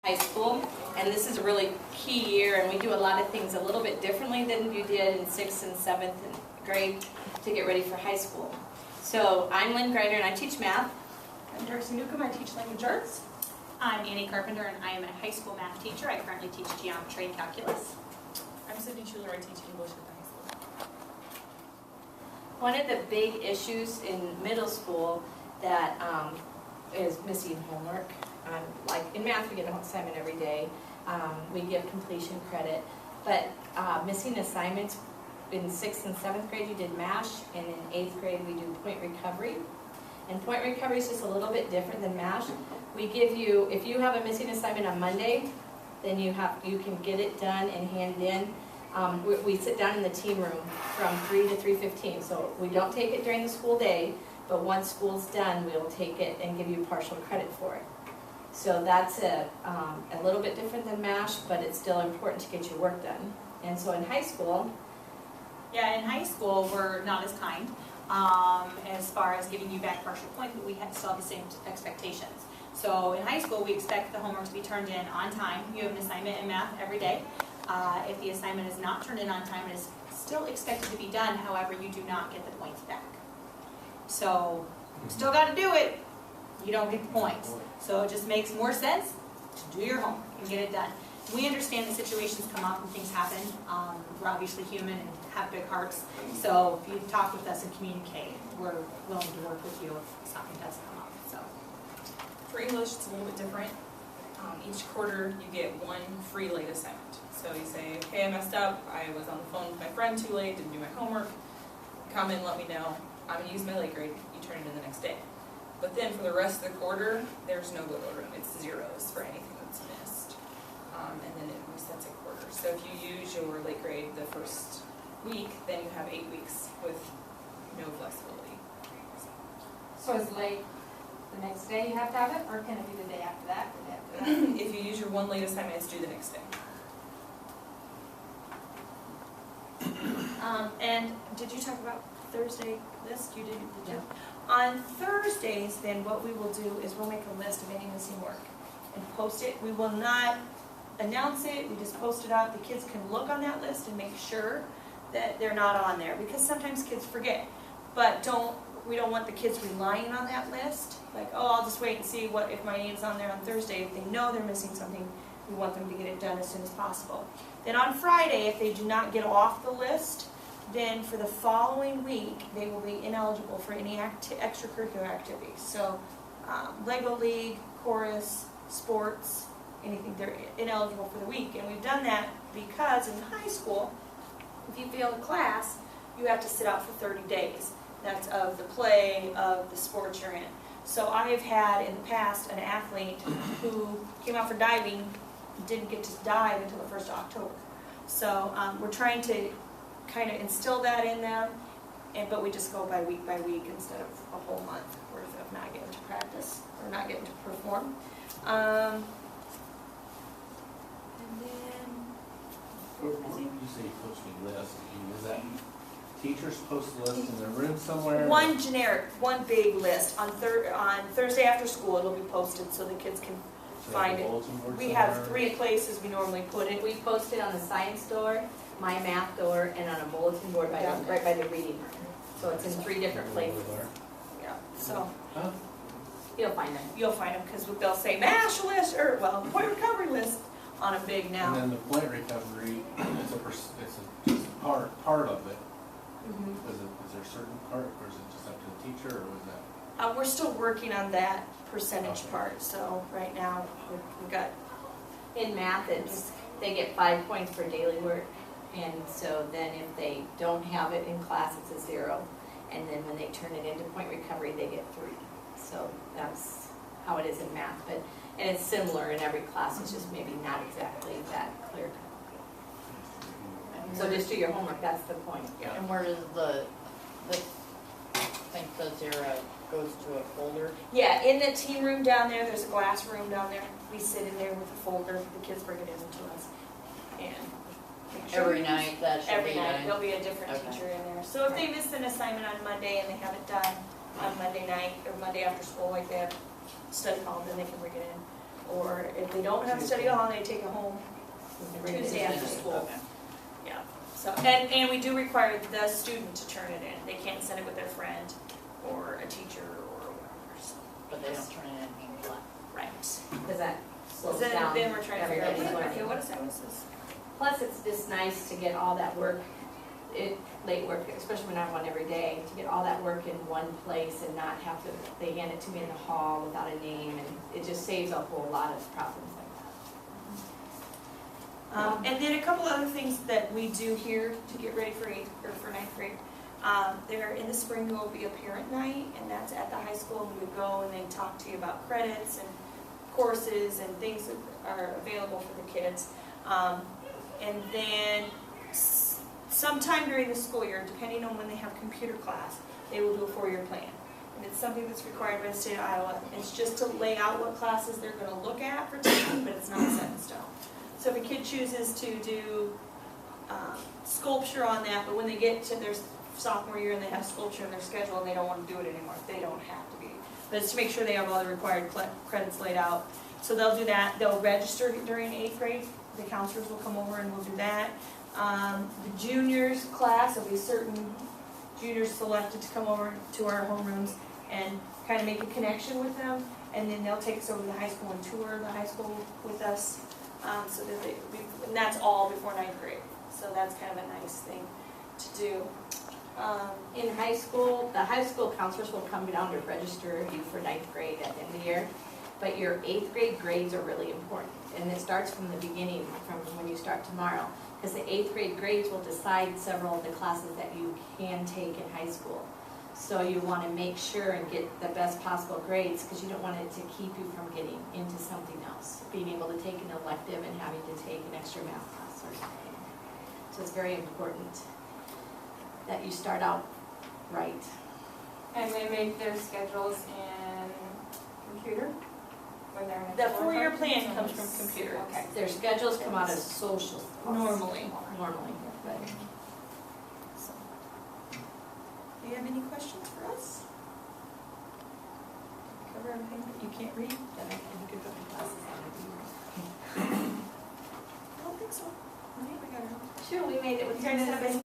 high school, and this is a really key year, and we do a lot of things a little bit differently than you did in 6th and 7th grade to get ready for high school. So I'm Lynn Greiner, and I teach math. I'm Darcy Newcomb, I teach language arts. I'm Annie Carpenter, and I am a high school math teacher. I currently teach geometry and calculus. I'm Sydney Schuler, I teach English at the high school. One of the big issues in middle school that is missing homework. Like in math, we get an assignment every day. We give completion credit, but missing assignments in 6th and 7th grade, you did MASH, and in 8th grade, we do point recovery. And point recovery is just a little bit different than MASH. We give you, if you have a missing assignment on Monday, then you can get it done and handed in. We sit down in the team room from 3 to 3:15, so we don't take it during the school day, but once school's done, we'll take it and give you partial credit for it. So that's a little bit different than MASH, but it's still important to get your work done. And so in high school, Yeah, in high school, we're not as kind as far as giving you back partial points, but we still have the same expectations. So in high school, we expect the homework to be turned in on time. You have an assignment in math every day. If the assignment is not turned in on time, it is still expected to be done. However, you do not get the points back. So you still got to do it. You don't get the points. So it just makes more sense to do your homework and get it done. We understand that situations come up and things happen. We're obviously human and have big hearts. So if you talk with us and communicate, we're willing to work with you if something does come up. So For English, it's a little bit different. Each quarter, you get one free late assignment. So you say, okay, I messed up. I was on the phone with my friend too late, didn't do my homework. Come in, let me know. I'm going to use my late grade. You turn it in the next day. But then for the rest of the quarter, there's no wiggle room. It's zeros for anything that's missed. And then it resets a quarter. So if you use your late grade the first week, then you have 8 weeks with no flexibility. So is late the next day you have to have it, or can it be the day after that, or the day after that? If you use your one late assignment, it's due the next day. And did you talk about Thursday list? You did you? On Thursdays, then what we will do is we'll make a list of any missing work and post it. We will not announce it, we just post it up. The kids can look on that list and make sure that they're not on there, because sometimes kids forget. But we don't want the kids relying on that list. Like, oh, I'll just wait and see if my name's on there on Thursday. If they know they're missing something, we want them to get it done as soon as possible. Then on Friday, if they do not get off the list, then for the following week, they will be ineligible for any extracurricular activities. So Lego League, chorus, sports, anything, they're ineligible for the week. And we've done that because in high school, if you fail a class, you have to sit out for 30 days. That's of the play, of the sports you're in. So I've had in the past an athlete who came out for diving, didn't get to dive until the 1st of October. So we're trying to kind of instill that in them, but we just go by week instead of a whole month worth of not getting to practice or not getting to perform. And then When you say posting list, is that teachers post a list in their room somewhere? one generic, one big list on Thursday after school. It'll be posted so the kids can find it. We have 3 places we normally put it. we post it on the science door, my math door, and on a bulletin board right by the reading room. So it's in 3 different places. Yeah, so Huh? You'll find them. you'll find them because they'll say MASH list or point recovery list on a big And now. then the point recovery, it's just part of it. Mhm. Is there a certain part, or is it just up to the teacher, or was that? We're still working on that percentage Okay. part. So right now we've got In math, they get 5 points for daily work, and so then if they don't have it in class, it's a 0. And then when they turn it into point recovery, they get 3. So that's how it is in math, and it's similar in every class, it's just maybe not exactly that clear. So just do your homework, that's the point. And where does the thing says here, goes to a folder? Yeah, in the team room down there's a glass room down there. We sit in there with a folder, the kids bring it in to us. And make sure Every we- night, that should Every be night, done? there'll be a different Okay. teacher in there. So if they miss an assignment on Monday and they have it done on Monday night or Monday after school, like they have study hall, then they can bring it in. or if they don't have study hall, they take it home Tuesday after school. Yeah, so, and we do require the student to turn it in. They can't send it with their friend or a teacher or whatever, so. But they don't turn it in black. Right. Because that slows Then, down then we're trying to figure out, everybody's okay, learning. what is that, what's this? Plus, it's just nice to get all that work, late work, especially when I run every day, to get all that work in one place and not have to, they hand it to me in the hall without a name, and it just saves a whole lot of problems like that. And then a couple other things that we do here to get ready for ninth grade. There, in the spring, there will be a parent night, and that's at the high school, and we go and they talk to you about credits and courses and things that are available for the kids. And then sometime during the school year, depending on when they have computer class, they will do a 4-year plan. And it's something that's required by the state of Iowa. It's just to lay out what classes they're going to look at for taking, but it's not set in stone. So if a kid chooses to do sculpture on that, but when they get to their sophomore year and they have sculpture in their schedule and they don't want to do it anymore, they don't have to be. But it's to make sure they have all the required credits laid out. So they'll do that. They'll register during 8th grade. The counselors will come over and we'll do that. The juniors class, there'll be certain juniors selected to come over to our homerooms and kind of make a connection with them. And then they'll take us over to the high school and tour the high school with us. So that and that's all before 9th grade. So that's kind of a nice thing to do. In high school, the high school counselors will come down to register you for 9th grade at the end of the year, but your 8th grade grades are really important. And it starts from the beginning, from when you start tomorrow, because the 8th grade grades will decide several of the classes that you can take in high school. So you want to make sure and get the best possible grades, because you don't want it to keep you from getting into something else, being able to take an elective and having to take an extra math class or something. So it's very important that you start out right. And they make their schedules in computer when they're in The a 4-year plan comes from computer. Okay. Their schedules come out of social. Normally. Normally, but. Do you have any questions for us? Cover everything that you can't read? Then I can get the classes out of I don't think so. All right, we got her. Sure, we made it with You guys have any